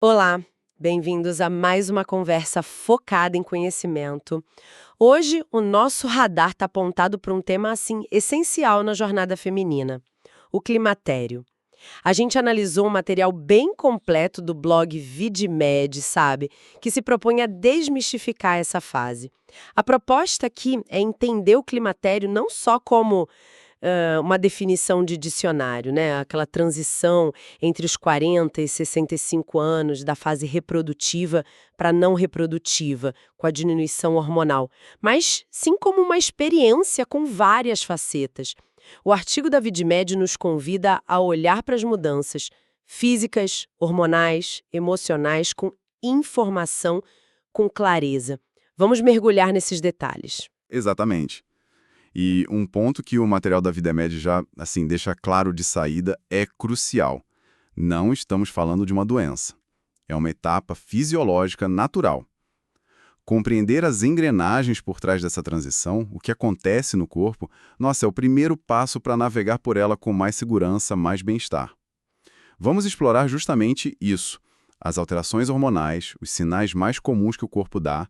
Olá, bem-vindos a mais uma conversa focada em conhecimento. Hoje, o nosso radar está apontado para um tema assim essencial na jornada feminina: o climatério. A gente analisou um material bem completo do blog VidMed, sabe? Que se propõe a desmistificar essa fase. A proposta aqui é entender o climatério não só como uma definição de dicionário, né? Aquela transição entre os 40 e 65 anos da fase reprodutiva para não reprodutiva, com a diminuição hormonal, mas sim como uma experiência com várias facetas. O artigo da VidMed nos convida a olhar para as mudanças físicas, hormonais, emocionais, com informação, com clareza. Vamos mergulhar nesses detalhes. Exatamente. E um ponto que o material da VidMed já, deixa claro de saída é crucial. Não estamos falando de uma doença. É uma etapa fisiológica natural. Compreender as engrenagens por trás dessa transição, o que acontece no corpo, é o primeiro passo para navegar por ela com mais segurança, mais bem-estar. Vamos explorar justamente isso, as alterações hormonais, os sinais mais comuns que o corpo dá,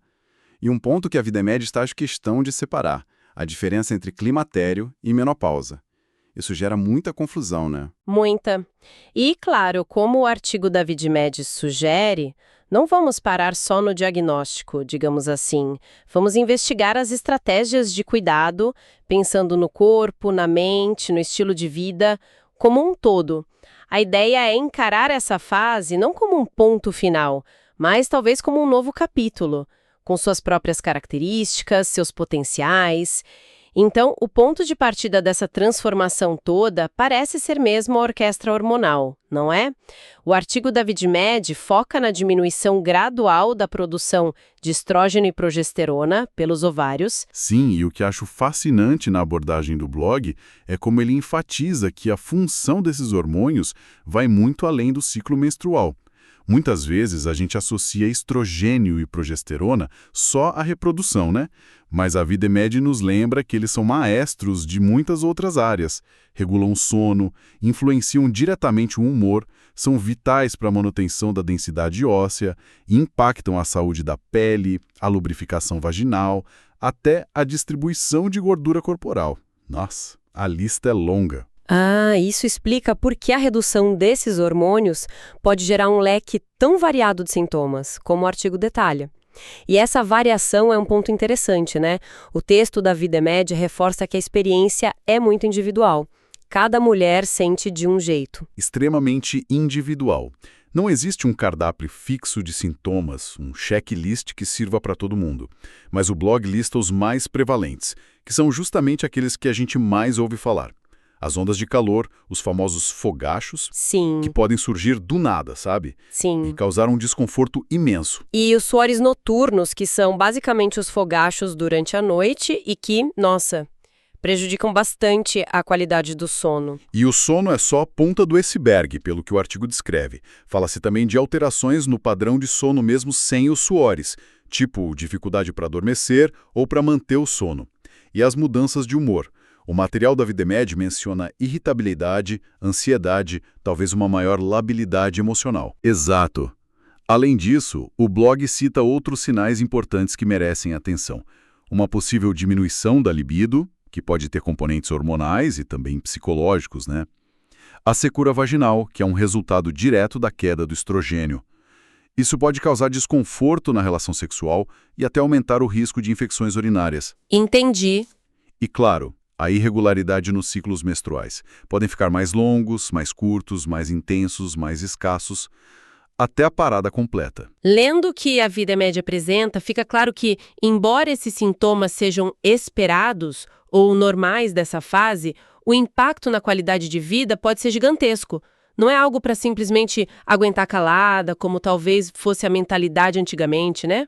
e um ponto que a VidMed faz questão de separar, a diferença entre climatério e menopausa. Isso gera muita confusão, né? Muita. E, claro, como o artigo da VidMed sugere, não vamos parar só no diagnóstico, digamos assim. Vamos investigar as estratégias de cuidado, pensando no corpo, na mente, no estilo de vida, como um todo. A ideia é encarar essa fase não como um ponto final, mas talvez como um novo capítulo, com suas próprias características, seus potenciais. Então, o ponto de partida dessa transformação toda parece ser mesmo a orquestra hormonal, não é? O artigo da VidMed foca na diminuição gradual da produção de estrógeno e progesterona pelos ovários. Sim, e o que acho fascinante na abordagem do blog é como ele enfatiza que a função desses hormônios vai muito além do ciclo menstrual. Muitas vezes a gente associa estrogênio e progesterona só à reprodução, né? Mas a VidMed nos lembra que eles são maestros de muitas outras áreas. Regulam o sono, influenciam diretamente o humor, são vitais para a manutenção da densidade óssea, impactam a saúde da pele, a lubrificação vaginal, até a distribuição de gordura corporal. Nossa, a lista é longa. Ah, isso explica por que a redução desses hormônios pode gerar um leque tão variado de sintomas, como o artigo detalha. E essa variação é um ponto interessante, né? O texto da VidMed reforça que a experiência é muito individual. Cada mulher sente de um jeito. Extremamente individual. Não existe um cardápio fixo de sintomas, um checklist que sirva para todo mundo. Mas o blog lista os mais prevalentes, que são justamente aqueles que a gente mais ouve falar. As ondas de calor, os famosos fogachos, Sim. que podem surgir do nada, sabe? Sim. E causar um desconforto imenso. E os suores noturnos, que são basicamente os fogachos durante a noite e que, prejudicam bastante a qualidade do sono. E o sono é só a ponta do iceberg, pelo que o artigo descreve. Fala-se também de alterações no padrão de sono mesmo sem os suores, tipo dificuldade para adormecer ou para manter o sono. E as mudanças de humor. O material da VidMed menciona irritabilidade, ansiedade, talvez uma maior labilidade emocional. Exato. Além disso, o blog cita outros sinais importantes que merecem atenção. Uma possível diminuição da libido, que pode ter componentes hormonais e também psicológicos, né? A secura vaginal, que é um resultado direto da queda do estrogênio. Isso pode causar desconforto na relação sexual e até aumentar o risco de infecções urinárias. Entendi. E claro, a irregularidade nos ciclos menstruais. Podem ficar mais longos, mais curtos, mais intensos, mais escassos, até a parada completa. Lendo o que a VidMed apresenta, fica claro que, embora esses sintomas sejam esperados ou normais dessa fase, o impacto na qualidade de vida pode ser gigantesco. Não é algo para simplesmente aguentar calada, como talvez fosse a mentalidade antigamente, né?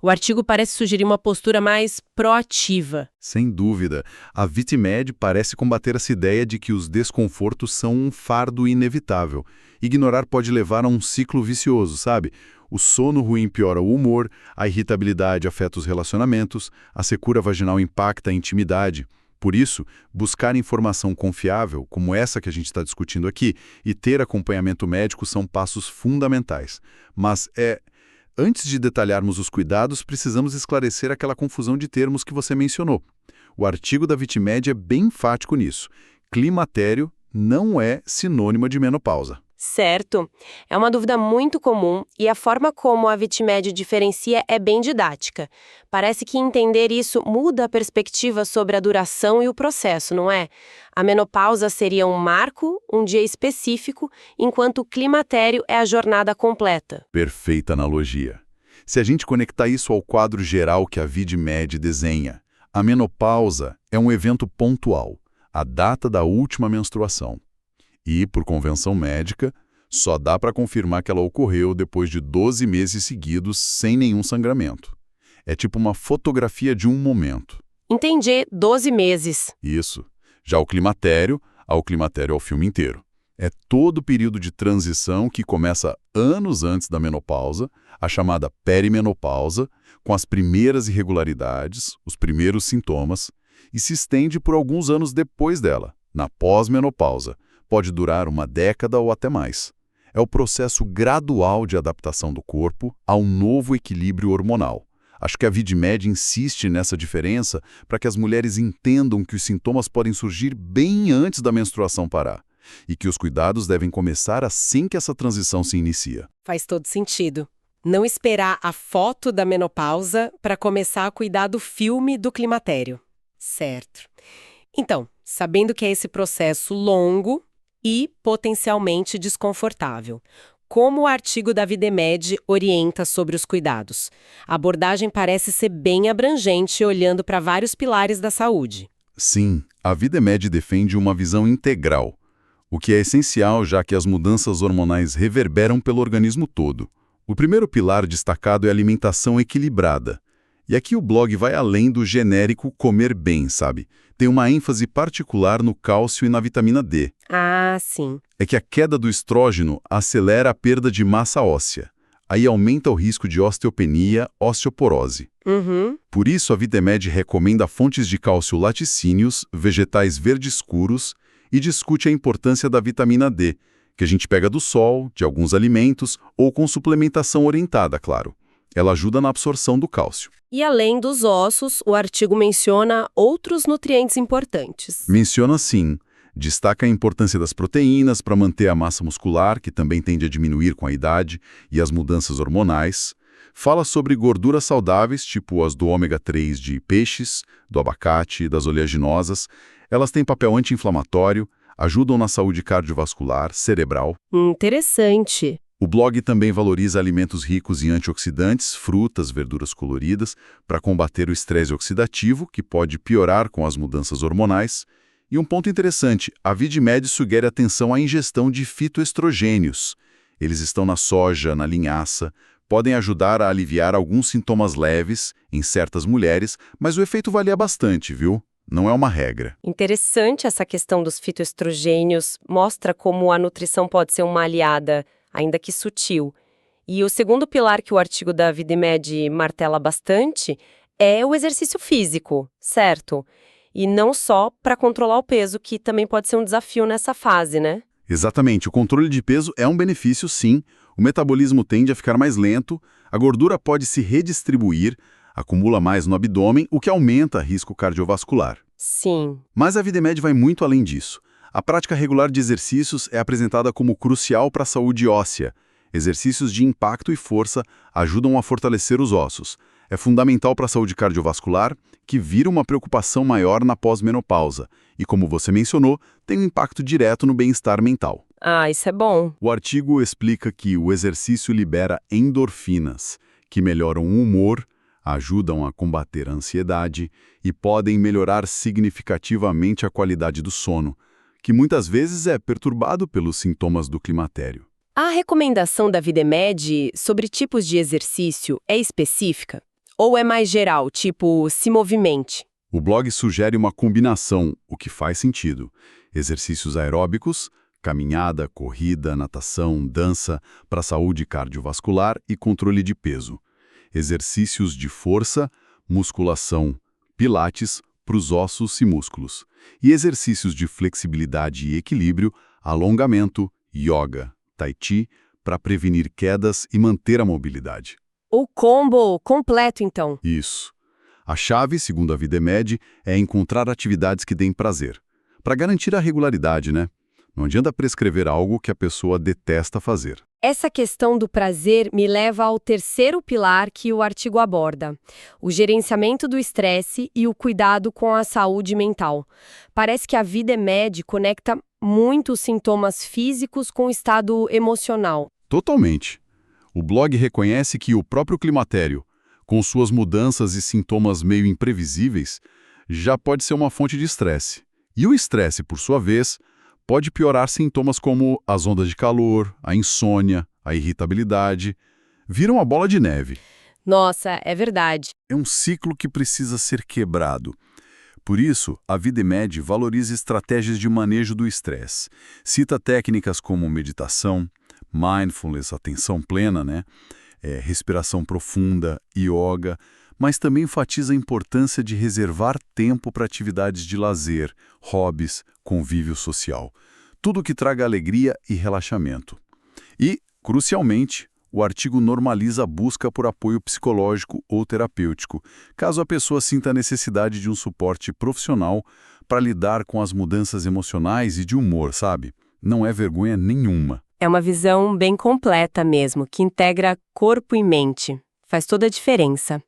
O artigo parece sugerir uma postura mais proativa. Sem dúvida. A VidMed parece combater essa ideia de que os desconfortos são um fardo inevitável. Ignorar pode levar a um ciclo vicioso, sabe? O sono ruim piora o humor, a irritabilidade afeta os relacionamentos, a secura vaginal impacta a intimidade. Por isso, buscar informação confiável, como essa que a gente está discutindo aqui, e ter acompanhamento médico são passos fundamentais. Mas antes de detalharmos os cuidados, precisamos esclarecer aquela confusão de termos que você mencionou. O artigo da VitMed é bem enfático nisso. Climatério não é sinônimo de menopausa. Certo. É uma dúvida muito comum e a forma como a VitMed diferencia é bem didática. Parece que entender isso muda a perspectiva sobre a duração e o processo, não é? A menopausa seria um marco, um dia específico, enquanto o climatério é a jornada completa. Perfeita analogia. Se a gente conectar isso ao quadro geral que a VitMed desenha, a menopausa é um evento pontual, a data da última menstruação. E, por convenção médica, só dá para confirmar que ela ocorreu depois de 12 meses seguidos sem nenhum sangramento. É tipo uma fotografia de um momento. Entendi, 12 meses. Isso. Já o climatério é o filme inteiro. É todo o período de transição que começa anos antes da menopausa, a chamada perimenopausa, com as primeiras irregularidades, os primeiros sintomas, e se estende por alguns anos depois dela, na pós-menopausa. Pode durar uma década ou até mais. É o processo gradual de adaptação do corpo a um novo equilíbrio hormonal. Acho que a VitMed insiste nessa diferença para que as mulheres entendam que os sintomas podem surgir bem antes da menstruação parar e que os cuidados devem começar assim que essa transição se inicia. Faz todo sentido. Não esperar a foto da menopausa para começar a cuidar do filme do climatério. Certo. Então, sabendo que é esse processo longo e potencialmente desconfortável, como o artigo da VitMed orienta sobre os cuidados? A abordagem parece ser bem abrangente, olhando para vários pilares da saúde. Sim, a VitMed defende uma visão integral, o que é essencial já que as mudanças hormonais reverberam pelo organismo todo. O primeiro pilar destacado é a alimentação equilibrada. E aqui o blog vai além do genérico comer bem, sabe? Tem uma ênfase particular no cálcio e na vitamina D. Ah, sim. É que a queda do estrógeno acelera a perda de massa óssea. Aí aumenta o risco de osteopenia, osteoporose. Uhum. Por isso, a VitMed recomenda fontes de cálcio laticínios, vegetais verdes escuros e discute a importância da vitamina D, que a gente pega do sol, de alguns alimentos ou com suplementação orientada, claro. Ela ajuda na absorção do cálcio. E além dos ossos, o artigo menciona outros nutrientes importantes. Menciona sim. Destaca a importância das proteínas para manter a massa muscular, que também tende a diminuir com a idade, e as mudanças hormonais. Fala sobre gorduras saudáveis, tipo as do ômega 3 de peixes, do abacate, das oleaginosas. Elas têm papel anti-inflamatório, ajudam na saúde cardiovascular, cerebral. Interessante. O blog também valoriza alimentos ricos em antioxidantes, frutas, verduras coloridas, para combater o estresse oxidativo, que pode piorar com as mudanças hormonais. E um ponto interessante, a VitMed sugere atenção à ingestão de fitoestrogênios. Eles estão na soja, na linhaça, podem ajudar a aliviar alguns sintomas leves em certas mulheres, mas o efeito varia bastante, viu? Não é uma regra. Interessante essa questão dos fitoestrogênios, mostra como a nutrição pode ser uma aliada, ainda que sutil. E o segundo pilar que o artigo da VitMed martela bastante é o exercício físico, certo? E não só para controlar o peso, que também pode ser um desafio nessa fase, né? Exatamente, o controle de peso é um benefício, sim. O metabolismo tende a ficar mais lento, a gordura pode se redistribuir, acumula mais no abdômen, o que aumenta o risco cardiovascular. Sim. Mas a VitMed vai muito além disso. A prática regular de exercícios é apresentada como crucial para a saúde óssea. Exercícios de impacto e força ajudam a fortalecer os ossos. É fundamental para a saúde cardiovascular, que vira uma preocupação maior na pós-menopausa. E como você mencionou, tem um impacto direto no bem-estar mental. Ah, isso é bom. O artigo explica que o exercício libera endorfinas, que melhoram o humor, ajudam a combater a ansiedade e podem melhorar significativamente a qualidade do sono, que muitas vezes é perturbado pelos sintomas do climatério. A recomendação da VitMed sobre tipos de exercício é específica? Ou é mais geral, tipo, se movimente? O blog sugere uma combinação, o que faz sentido. Exercícios aeróbicos, caminhada, corrida, natação, dança, para saúde cardiovascular e controle de peso. Exercícios de força, musculação, pilates, para os ossos e músculos. E exercícios de flexibilidade e equilíbrio, alongamento, yoga, tai chi, para prevenir quedas e manter a mobilidade. O combo completo, então. Isso. A chave, segundo a Videmed, é encontrar atividades que deem prazer. Para garantir a regularidade, né? Não adianta prescrever algo que a pessoa detesta fazer. Essa questão do prazer me leva ao terceiro pilar que o artigo aborda: o gerenciamento do estresse e o cuidado com a saúde mental. Parece que a Videmed conecta muito os sintomas físicos com o estado emocional. Totalmente. O blog reconhece que o próprio climatério, com suas mudanças e sintomas meio imprevisíveis, já pode ser uma fonte de estresse. E o estresse, por sua vez, pode piorar sintomas como as ondas de calor, a insônia, a irritabilidade. Viram uma bola de neve. Nossa, é verdade. É um ciclo que precisa ser quebrado. Por isso, a Videmed valoriza estratégias de manejo do estresse. Cita técnicas como meditação, mindfulness, atenção plena, respiração profunda, yoga, mas também enfatiza a importância de reservar tempo para atividades de lazer, hobbies, convívio social. Tudo que traga alegria e relaxamento. E, crucialmente, o artigo normaliza a busca por apoio psicológico ou terapêutico, caso a pessoa sinta a necessidade de um suporte profissional para lidar com as mudanças emocionais e de humor, sabe? Não é vergonha nenhuma. É uma visão bem completa mesmo, que integra corpo e mente. Faz toda a diferença.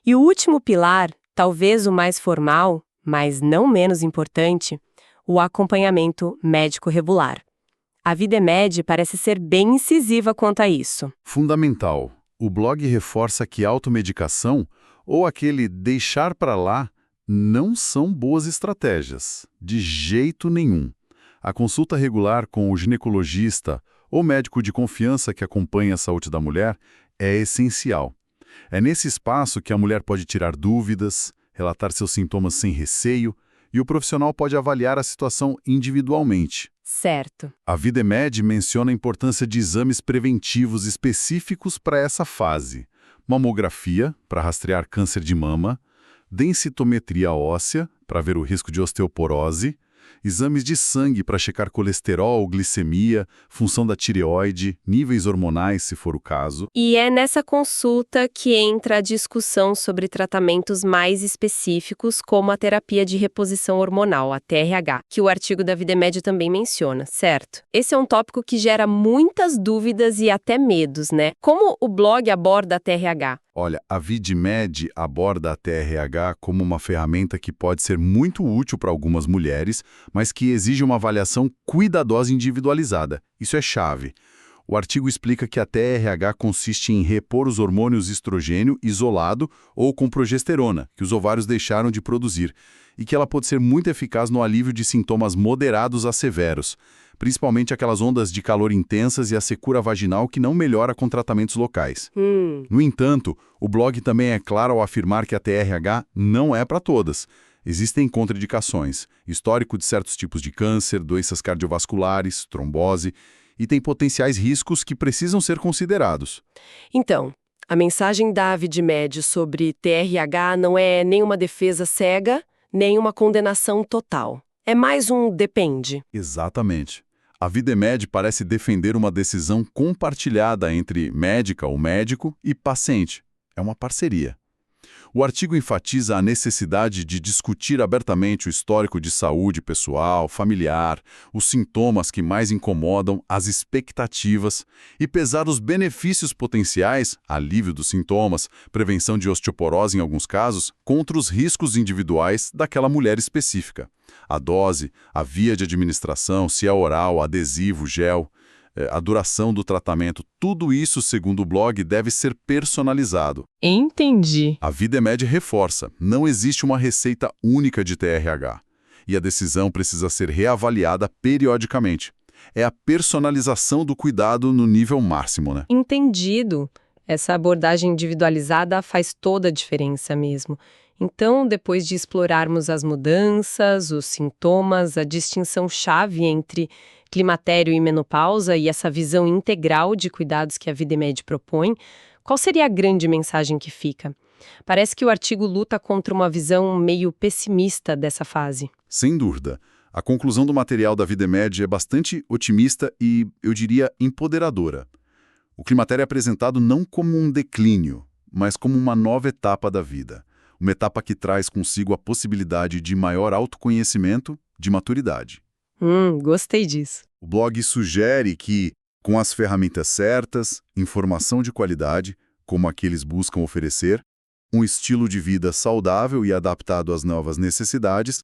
E o último pilar, talvez o mais formal, mas não menos importante, o acompanhamento médico regular. A Videmed parece ser bem incisiva quanto a isso. Fundamental. O blog reforça que automedicação, ou aquele deixar para lá, não são boas estratégias, de jeito nenhum. A consulta regular com o ginecologista ou médico de confiança que acompanha a saúde da mulher é essencial. É nesse espaço que a mulher pode tirar dúvidas, relatar seus sintomas sem receio, e o profissional pode avaliar a situação individualmente. Certo. A Videmed menciona a importância de exames preventivos específicos para essa fase. Mamografia, para rastrear câncer de mama, densitometria óssea, para ver o risco de osteoporose, exames de sangue para checar colesterol, glicemia, função da tireoide, níveis hormonais, se for o caso. E é nessa consulta que entra a discussão sobre tratamentos mais específicos, como a terapia de reposição hormonal, a TRH, que o artigo da Videmed também menciona, certo? Esse é um tópico que gera muitas dúvidas e até medos, né? Como o blog aborda a TRH? Olha, a Videmed aborda a TRH como uma ferramenta que pode ser muito útil para algumas mulheres, mas que exige uma avaliação cuidadosa e individualizada. Isso é chave. O artigo explica que a TRH consiste em repor os hormônios estrogênio isolado ou com progesterona, que os ovários deixaram de produzir, e que ela pode ser muito eficaz no alívio de sintomas moderados a severos, principalmente aquelas ondas de calor intensas e a secura vaginal que não melhora com tratamentos locais. No entanto, o blog também é claro ao afirmar que a TRH não é para todas. Existem contraindicações, histórico de certos tipos de câncer, doenças cardiovasculares, trombose, e tem potenciais riscos que precisam ser considerados. Então, a mensagem da Videmed sobre TRH não é nem uma defesa cega, nem uma condenação total. É mais um depende. Exatamente. A Videmed parece defender uma decisão compartilhada entre médica ou médico e paciente. É uma parceria. O artigo enfatiza a necessidade de discutir abertamente o histórico de saúde pessoal, familiar, os sintomas que mais incomodam, as expectativas e pesar os benefícios potenciais, alívio dos sintomas, prevenção de osteoporose em alguns casos, contra os riscos individuais daquela mulher específica. A dose, a via de administração, se é oral, adesivo, gel, a duração do tratamento, tudo isso, segundo o blog, deve ser personalizado. Entendi. A Videmed reforça, não existe uma receita única de TRH. E a decisão precisa ser reavaliada periodicamente. É a personalização do cuidado no nível máximo, né? Entendido. Essa abordagem individualizada faz toda a diferença mesmo. Então, depois de explorarmos as mudanças, os sintomas, a distinção-chave entre climatério e menopausa e essa visão integral de cuidados que a Videmed propõe, qual seria a grande mensagem que fica? Parece que o artigo luta contra uma visão meio pessimista dessa fase. Sem dúvida. A conclusão do material da Videmed é bastante otimista e, eu diria, empoderadora. O climatério é apresentado não como um declínio, mas como uma nova etapa da vida. Uma etapa que traz consigo a possibilidade de maior autoconhecimento, de maturidade. Gostei disso. O blog sugere que, com as ferramentas certas, informação de qualidade, como a que eles buscam oferecer, um estilo de vida saudável e adaptado às novas necessidades,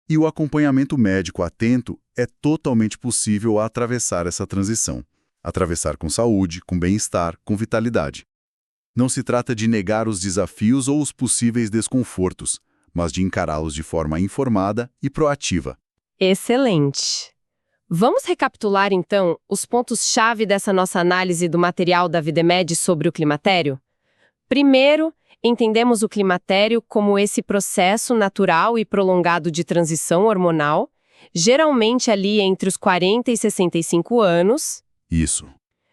e o acompanhamento médico atento, é totalmente possível atravessar essa transição. Atravessar com saúde, com bem-estar, com vitalidade. Não se trata de negar os desafios ou os possíveis desconfortos, mas de encará-los de forma informada e proativa. Excelente. Vamos recapitular, então, os pontos-chave dessa nossa análise do material da Videmed sobre o climatério? Primeiro, entendemos o climatério como esse processo natural e prolongado de transição hormonal, geralmente ali entre os 40 e 65 anos. Isso.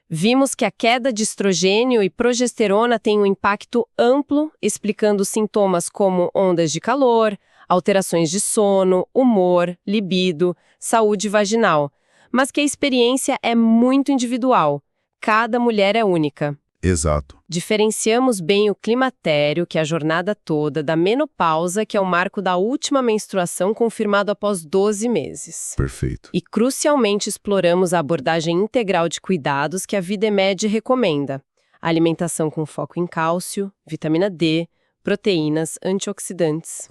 Vimos que a queda de estrogênio e progesterona tem um impacto amplo, explicando sintomas como ondas de calor, alterações de sono, humor, libido, saúde vaginal, mas que a experiência é muito individual. Cada mulher é única. Exato. Diferenciamos bem o climatério, que é a jornada toda, da menopausa, que é o marco da última menstruação confirmado após 12 meses. Perfeito. E crucialmente exploramos a abordagem integral de cuidados que a Videmed recomenda. Alimentação com foco em cálcio, vitamina D, proteínas, antioxidantes.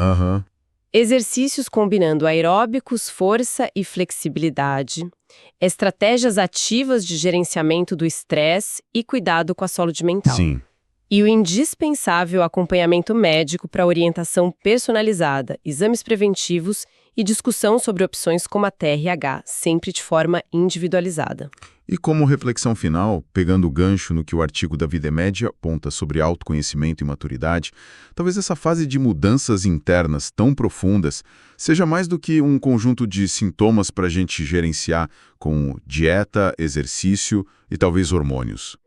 Exercícios combinando aeróbicos, força e flexibilidade, estratégias ativas de gerenciamento do estresse e cuidado com a saúde mental. Sim. E o indispensável acompanhamento médico para orientação personalizada, exames preventivos e discussão sobre opções como a TRH, sempre de forma individualizada. E como reflexão final, pegando o gancho no que o artigo da Videmed aponta sobre autoconhecimento e maturidade, talvez essa fase de mudanças internas tão profundas seja mais do que um conjunto de sintomas para a gente gerenciar com dieta, exercício e talvez hormônios.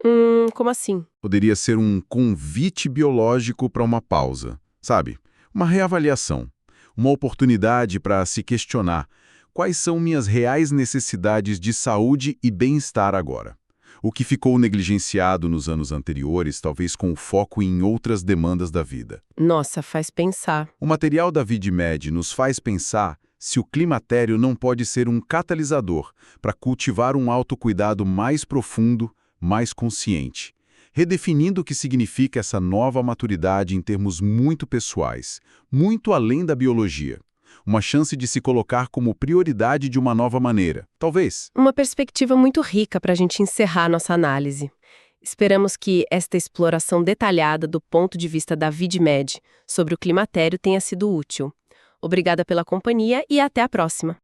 Como assim? Poderia ser um convite biológico para uma pausa, sabe? Uma reavaliação, uma oportunidade para se questionar. Quais são minhas reais necessidades de saúde e bem-estar agora? O que ficou negligenciado nos anos anteriores, talvez com foco em outras demandas da vida. Nossa, faz pensar. O material da Videmed nos faz pensar se o climatério não pode ser um catalisador para cultivar um autocuidado mais profundo, mais consciente, redefinindo o que significa essa nova maturidade em termos muito pessoais, muito além da biologia. Uma chance de se colocar como prioridade de uma nova maneira, talvez. Uma perspectiva muito rica para a gente encerrar nossa análise. Esperamos que esta exploração detalhada do ponto de vista da Videmed sobre o climatério tenha sido útil. Obrigada pela companhia e até a próxima.